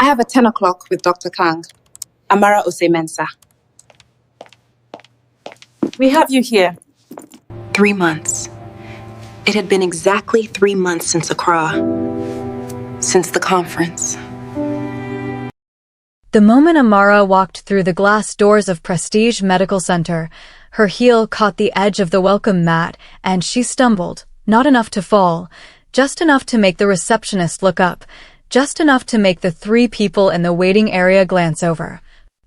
I have a 10 o'clock with Dr. Kang. Amara Ose-Mensah. We have you here. 3 months. It had been exactly 3 months since Accra. Since the conference. The moment Amara walked through the glass doors of Prestige Medical Center, her heel caught the edge of the welcome mat, and she stumbled, not enough to fall, just enough to make the receptionist look up, just enough to make the 3 people in the waiting area glance over,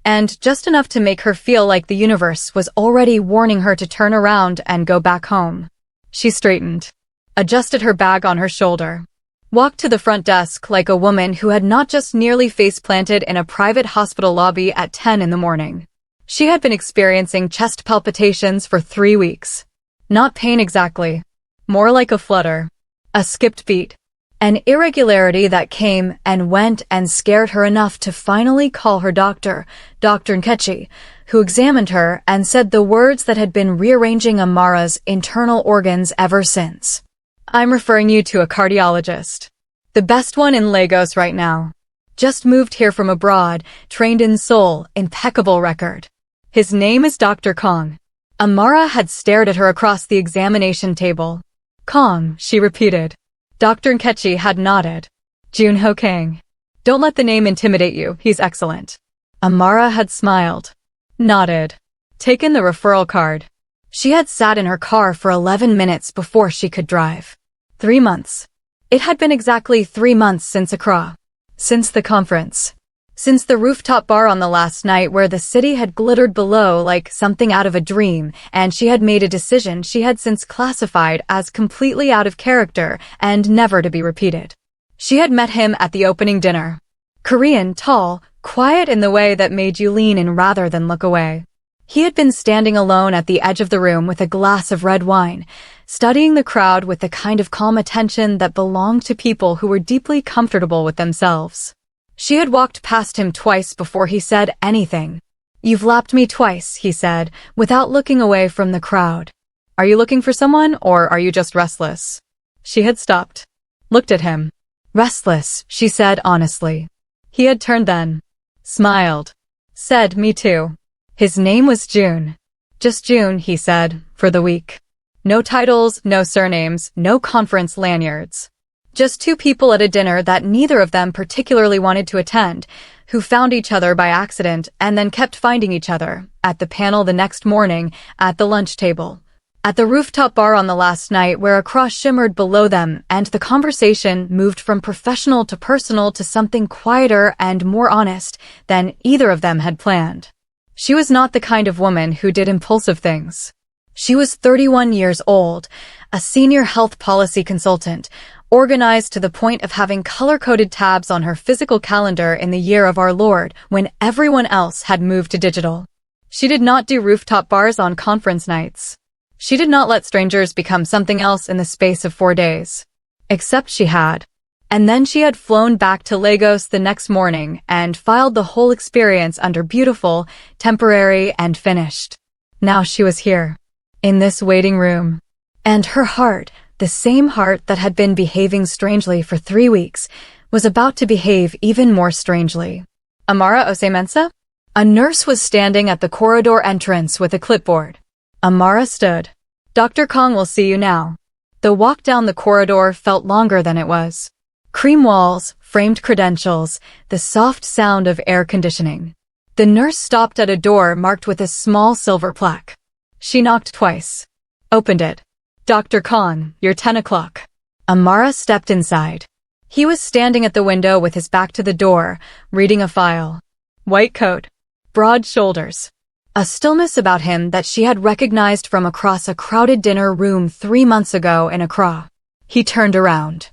and just enough to make her feel like the universe was already warning her to turn around and go back home. She straightened, adjusted her bag on her shoulder, walked to the front desk like a woman who had not just nearly face-planted in a private hospital lobby at 10 in the morning. She had been experiencing chest palpitations for 3 weeks. Not pain exactly, more like a flutter, a skipped beat, an irregularity that came and went and scared her enough to finally call her doctor, Dr. Nkechi, who examined her and said the words that had been rearranging Amara's internal organs ever since. "I'm referring you to a cardiologist. The best one in Lagos right now. Just moved here from abroad, trained in Seoul, impeccable record. His name is Dr. Kang." Amara had stared at her across the examination table. "Kang," she repeated. Dr. Nkechi had nodded. "Junho Kang. Don't let the name intimidate you, he's excellent." Amara had smiled, nodded, taken the referral card. She had sat in her car for 11 minutes before she could drive. 3 months. It had been exactly 3 months since Accra. Since the conference. Since the rooftop bar on the last night where the city had glittered below like something out of a dream, and she had made a decision she had since classified as completely out of character and never to be repeated. She had met him at the opening dinner. Korean, tall, quiet in the way that made you lean in rather than look away. He had been standing alone at the edge of the room with a glass of red wine, studying the crowd with the kind of calm attention that belonged to people who were deeply comfortable with themselves. She had walked past him twice before he said anything. "You've lapped me twice," he said, without looking away from the crowd. "Are you looking for someone, or are you just restless?" She had stopped, looked at him. "Restless," she said honestly. He had turned then, smiled, said, "Me too." His name was June. Just June, he said, for the week. No titles, no surnames, no conference lanyards. Just 2 people at a dinner that neither of them particularly wanted to attend, who found each other by accident and then kept finding each other, at the panel the next morning, at the lunch table, at the rooftop bar on the last night where Accra shimmered below them, and the conversation moved from professional to personal to something quieter and more honest than either of them had planned. She was not the kind of woman who did impulsive things. She was 31 years old, a senior health policy consultant, organized to the point of having color-coded tabs on her physical calendar in the year of our Lord when everyone else had moved to digital. She did not do rooftop bars on conference nights. She did not let strangers become something else in the space of 4 days. Except she had. And then she had flown back to Lagos the next morning and filed the whole experience under beautiful, temporary, and finished. Now she was here, in this waiting room. And her heart, the same heart that had been behaving strangely for 3 weeks, was about to behave even more strangely. "Amara Ose-Mensah?" A nurse was standing at the corridor entrance with a clipboard. Amara stood. "Dr. Kang will see you now." The walk down the corridor felt longer than it was. Cream walls, framed credentials, the soft sound of air conditioning. The nurse stopped at a door marked with a small silver plaque. She knocked twice. Opened it. "Dr. Kang, you're 10 o'clock." Amara stepped inside. He was standing at the window with his back to the door, reading a file. White coat. Broad shoulders. A stillness about him that she had recognized from across a crowded dinner room 3 months ago in Accra. He turned around.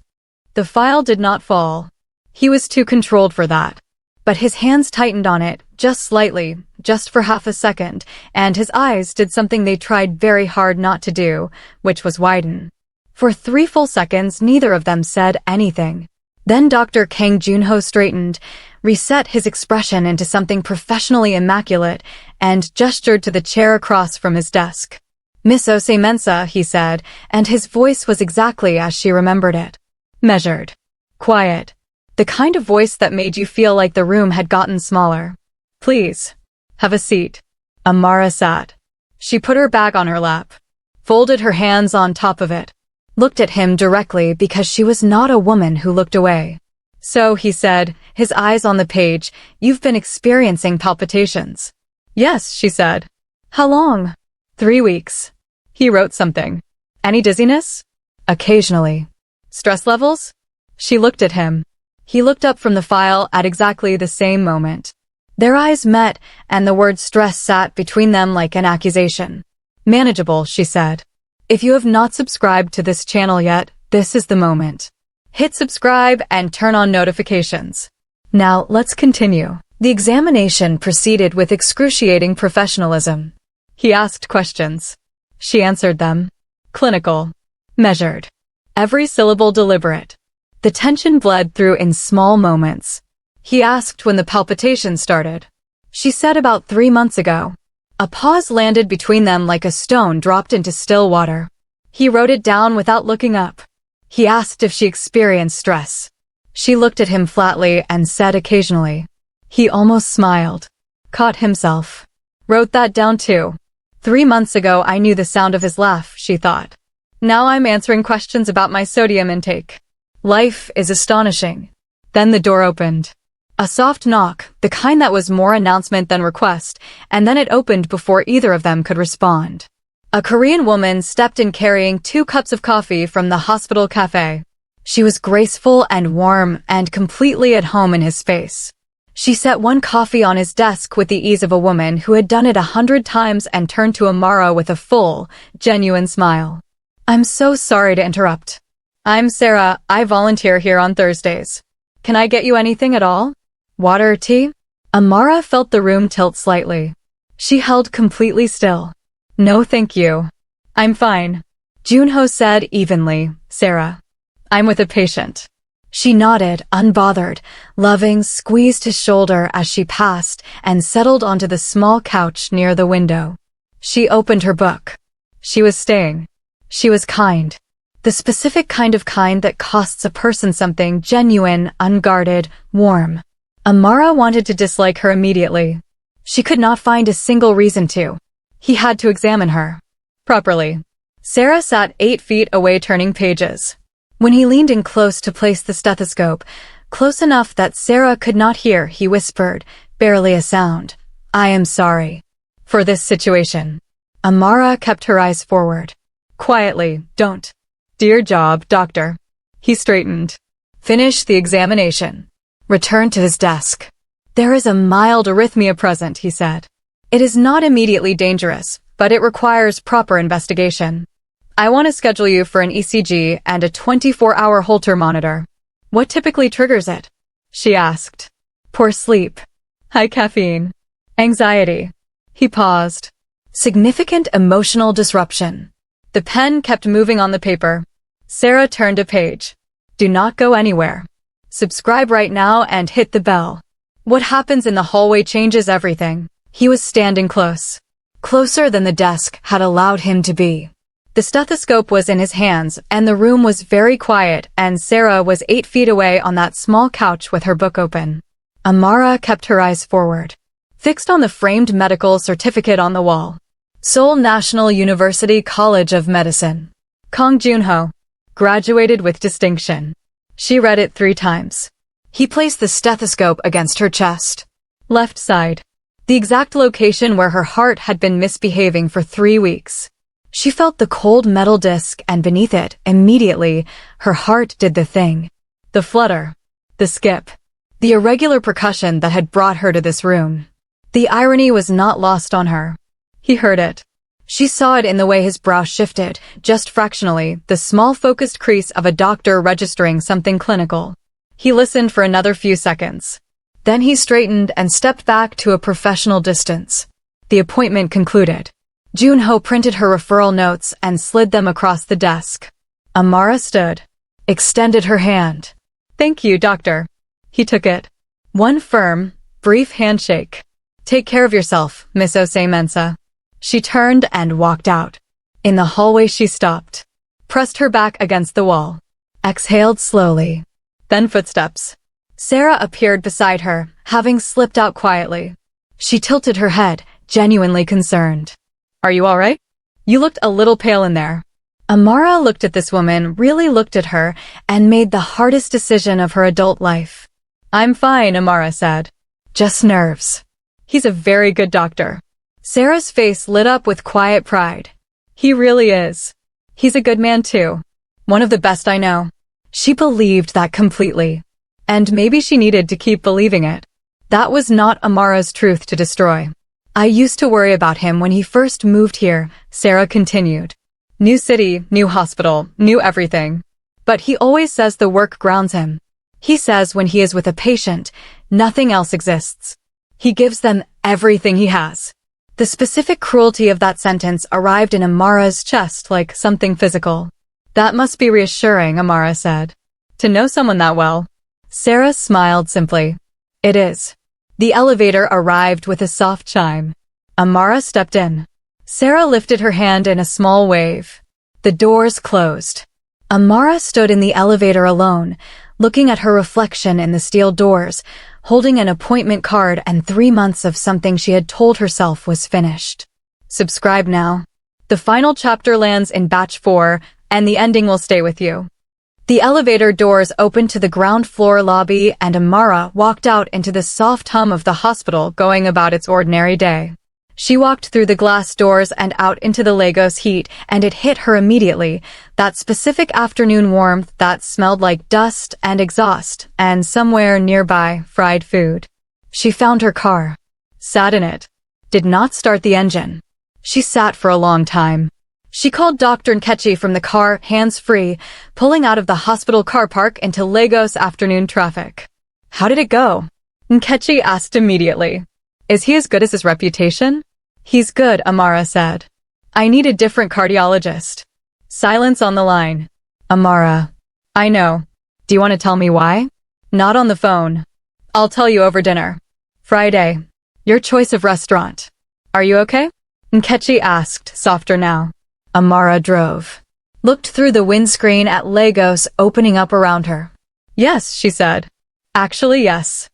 The file did not fall. He was too controlled for that. But his hands tightened on it, just slightly, just for half a second, and his eyes did something they tried very hard not to do, which was widen. For 3 full seconds, neither of them said anything. Then Dr. Kang Junho straightened, reset his expression into something professionally immaculate, and gestured to the chair across from his desk. "Miss Ose-Mensah," he said, and his voice was exactly as she remembered it. Measured. Quiet. The kind of voice that made you feel like the room had gotten smaller. Please, have a seat. Amara sat. She put her bag on her lap, folded her hands on top of it, looked at him directly because she was not a woman who looked away. So, he said, his eyes on the page, you've been experiencing palpitations. Yes, she said. How long? 3 weeks. He wrote something. Any dizziness? Occasionally. Stress levels? She looked at him. He looked up from the file at exactly the same moment. Their eyes met, and the word stress sat between them like an accusation. Manageable, she said. If you have not subscribed to this channel yet, this is the moment. Hit subscribe and turn on notifications. Now, let's continue. The examination proceeded with excruciating professionalism. He asked questions. She answered them. Clinical. Measured. Every syllable deliberate. The tension bled through in small moments. He asked when the palpitations started. She said about 3 months ago. A pause landed between them like a stone dropped into still water. He wrote it down without looking up. He asked if she experienced stress. She looked at him flatly and said occasionally. He almost smiled. Caught himself. Wrote that down too. 3 months ago I knew the sound of his laugh, she thought. Now I'm answering questions about my sodium intake. Life is astonishing. Then the door opened. A soft knock, the kind that was more announcement than request, and then it opened before either of them could respond. A Korean woman stepped in carrying 2 cups of coffee from the hospital cafe. She was graceful and warm and completely at home in his space. She set one coffee on his desk with the ease of a woman who had done it 100 times and turned to Amara with a full, genuine smile. I'm so sorry to interrupt. I'm Sarah. I volunteer here on Thursdays. Can I get you anything at all? Water or tea? Amara felt the room tilt slightly. She held completely still. No, thank you. I'm fine. Junho said evenly, Sarah. I'm with a patient. She nodded, unbothered, loving, squeezed his shoulder as she passed and settled onto the small couch near the window. She opened her book. She was staying. She was kind. The specific kind that costs a person something genuine, unguarded, warm. Amara wanted to dislike her immediately. She could not find a single reason to. He had to examine her. Properly. Sarah sat 8 feet away turning pages. When he leaned in close to place the stethoscope, close enough that Sarah could not hear, he whispered, barely a sound, I am sorry. For this situation. Amara kept her eyes forward. Quietly, don't. Dear job, doctor. He straightened. Finish the examination. Returned to his desk. There is a mild arrhythmia present, he said. It is not immediately dangerous, but it requires proper investigation. I want to schedule you for an ECG and a 24-hour Holter monitor. What typically triggers it? She asked. Poor sleep. High caffeine. Anxiety. He paused. Significant emotional disruption. The pen kept moving on the paper. Sarah turned a page. Do not go anywhere. Subscribe right now and hit the bell. What happens in the hallway changes everything. He was standing close. Closer than the desk had allowed him to be. The stethoscope was in his hands, and the room was very quiet, and Sarah was 8 feet away on that small couch with her book open. Amara kept her eyes forward, fixed on the framed medical certificate on the wall. Seoul National University College of Medicine. Kang Junho. Graduated with distinction. She read it 3 times. He placed the stethoscope against her chest. Left side. The exact location where her heart had been misbehaving for 3 weeks. She felt the cold metal disc, and beneath it, immediately, her heart did the thing. The flutter. The skip. The irregular percussion that had brought her to this room. The irony was not lost on her. He heard it. She saw it in the way his brow shifted, just fractionally, the small focused crease of a doctor registering something clinical. He listened for another few seconds. Then he straightened and stepped back to a professional distance. The appointment concluded. Junho printed her referral notes and slid them across the desk. Amara stood, extended her hand. Thank you, doctor. He took it. One firm, brief handshake. Take care of yourself, Miss Ose-Mensa. She turned and walked out. In the hallway she stopped, pressed her back against the wall, exhaled slowly. Then footsteps. Sarah appeared beside her, having slipped out quietly. She tilted her head, genuinely concerned. Are you all right? You looked a little pale in there. Amara looked at this woman, really looked at her, and made the hardest decision of her adult life. I'm fine, Amara said. Just nerves. He's a very good doctor. Sarah's face lit up with quiet pride. He really is. He's a good man too. One of the best I know. She believed that completely. And maybe she needed to keep believing it. That was not Amara's truth to destroy. I used to worry about him when he first moved here, Sarah continued. New city, new hospital, new everything. But he always says the work grounds him. He says when he is with a patient, nothing else exists. He gives them everything he has. The specific cruelty of that sentence arrived in Amara's chest like something physical. That must be reassuring, Amara said. To know someone that well. Sarah smiled simply. It is. The elevator arrived with a soft chime. Amara stepped in. Sarah lifted her hand in a small wave. The doors closed. Amara stood in the elevator alone, looking at her reflection in the steel doors, holding an appointment card and 3 months of something she had told herself was finished. Subscribe now. The final chapter lands in batch 4, and the ending will stay with you. The elevator doors opened to the ground floor lobby, and Amara walked out into the soft hum of the hospital going about its ordinary day. She walked through the glass doors and out into the Lagos heat, and it hit her immediately, that specific afternoon warmth that smelled like dust and exhaust, and somewhere nearby, fried food. She found her car. Sat in it. Did not start the engine. She sat for a long time. She called Dr. Nkechi from the car, hands-free, pulling out of the hospital car park into Lagos afternoon traffic. How did it go? Nkechi asked immediately. Is he as good as his reputation? He's good, Amara said. I need a different cardiologist. Silence on the line. Amara. I know. Do you want to tell me why? Not on the phone. I'll tell you over dinner. Friday. Your choice of restaurant. Are you okay? Nkechi asked, softer now. Amara drove. Looked through the windscreen at Lagos opening up around her. Yes, she said. Actually, yes.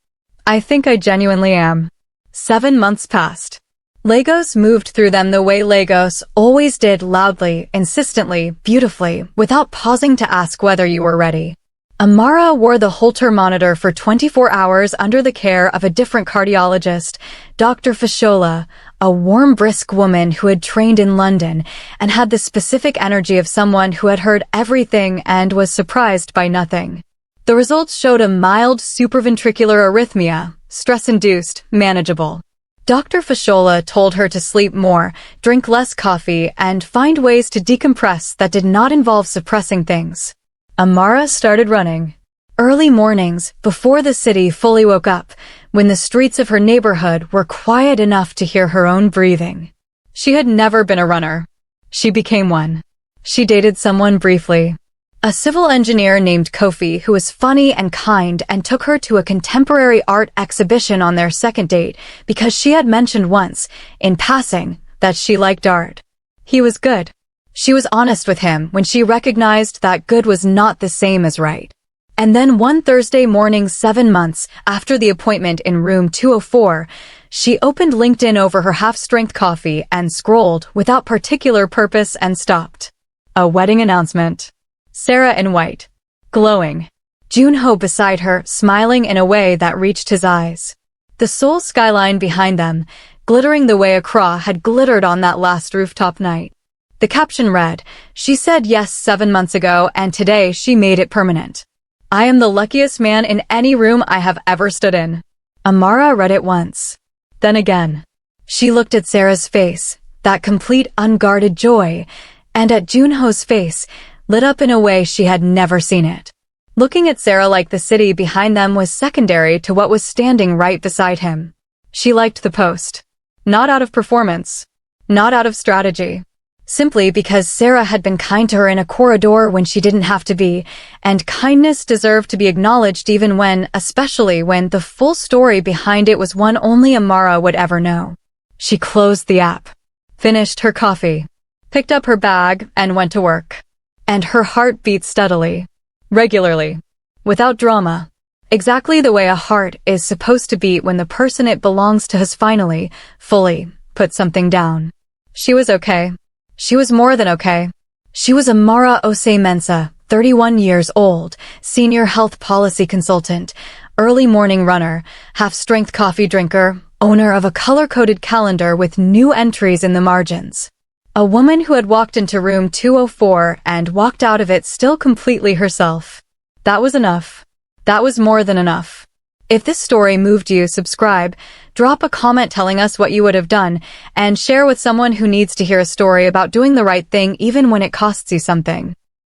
I think I genuinely am. 7 months passed. Lagos moved through them the way Lagos always did, loudly, insistently, beautifully, without pausing to ask whether you were ready. Amara wore the Holter monitor for 24 hours under the care of a different cardiologist, Dr. Fashola, a warm, brisk woman who had trained in London and had the specific energy of someone who had heard everything and was surprised by nothing. The results showed a mild supraventricular arrhythmia, stress-induced, manageable. Dr. Fashola told her to sleep more, drink less coffee, and find ways to decompress that did not involve suppressing things. Amara started running. Early mornings, before the city fully woke up, when the streets of her neighborhood were quiet enough to hear her own breathing. She had never been a runner. She became one. She dated someone briefly. A civil engineer named Kofi who was funny and kind and took her to a contemporary art exhibition on their second date because she had mentioned once, in passing, that she liked art. He was good. She was honest with him when she recognized that good was not the same as right. And then one Thursday morning 7 months after the appointment in room 204, she opened LinkedIn over her half-strength coffee and scrolled without particular purpose and stopped. A wedding announcement. Sarah in white. Glowing. Junho beside her, smiling in a way that reached his eyes. The Seoul skyline behind them, glittering the way Accra had glittered on that last rooftop night. The caption read, "She said yes 7 months ago, and today she made it permanent. I am the luckiest man in any room I have ever stood in." Amara read it once. Then again. She looked at Sarah's face, that complete unguarded joy, and at Junho's face, lit up in a way she had never seen it. Looking at Sarah like the city behind them was secondary to what was standing right beside him. She liked the post. Not out of performance. Not out of strategy. Simply because Sarah had been kind to her in a corridor when she didn't have to be, and kindness deserved to be acknowledged even when, especially when, the full story behind it was one only Amara would ever know. She closed the app. Finished her coffee. Picked up her bag and went to work. And her heart beat steadily. Regularly. Without drama. Exactly the way a heart is supposed to beat when the person it belongs to has finally, fully, put something down. She was okay. She was more than okay. She was Amara Osei-Mensah, 31 years old, senior health policy consultant, early morning runner, half-strength coffee drinker, owner of a color-coded calendar with new entries in the margins. A woman who had walked into room 204 and walked out of it still completely herself. That was enough. That was more than enough. If this story moved you, subscribe, drop a comment telling us what you would have done, and share with someone who needs to hear a story about doing the right thing even when it costs you something.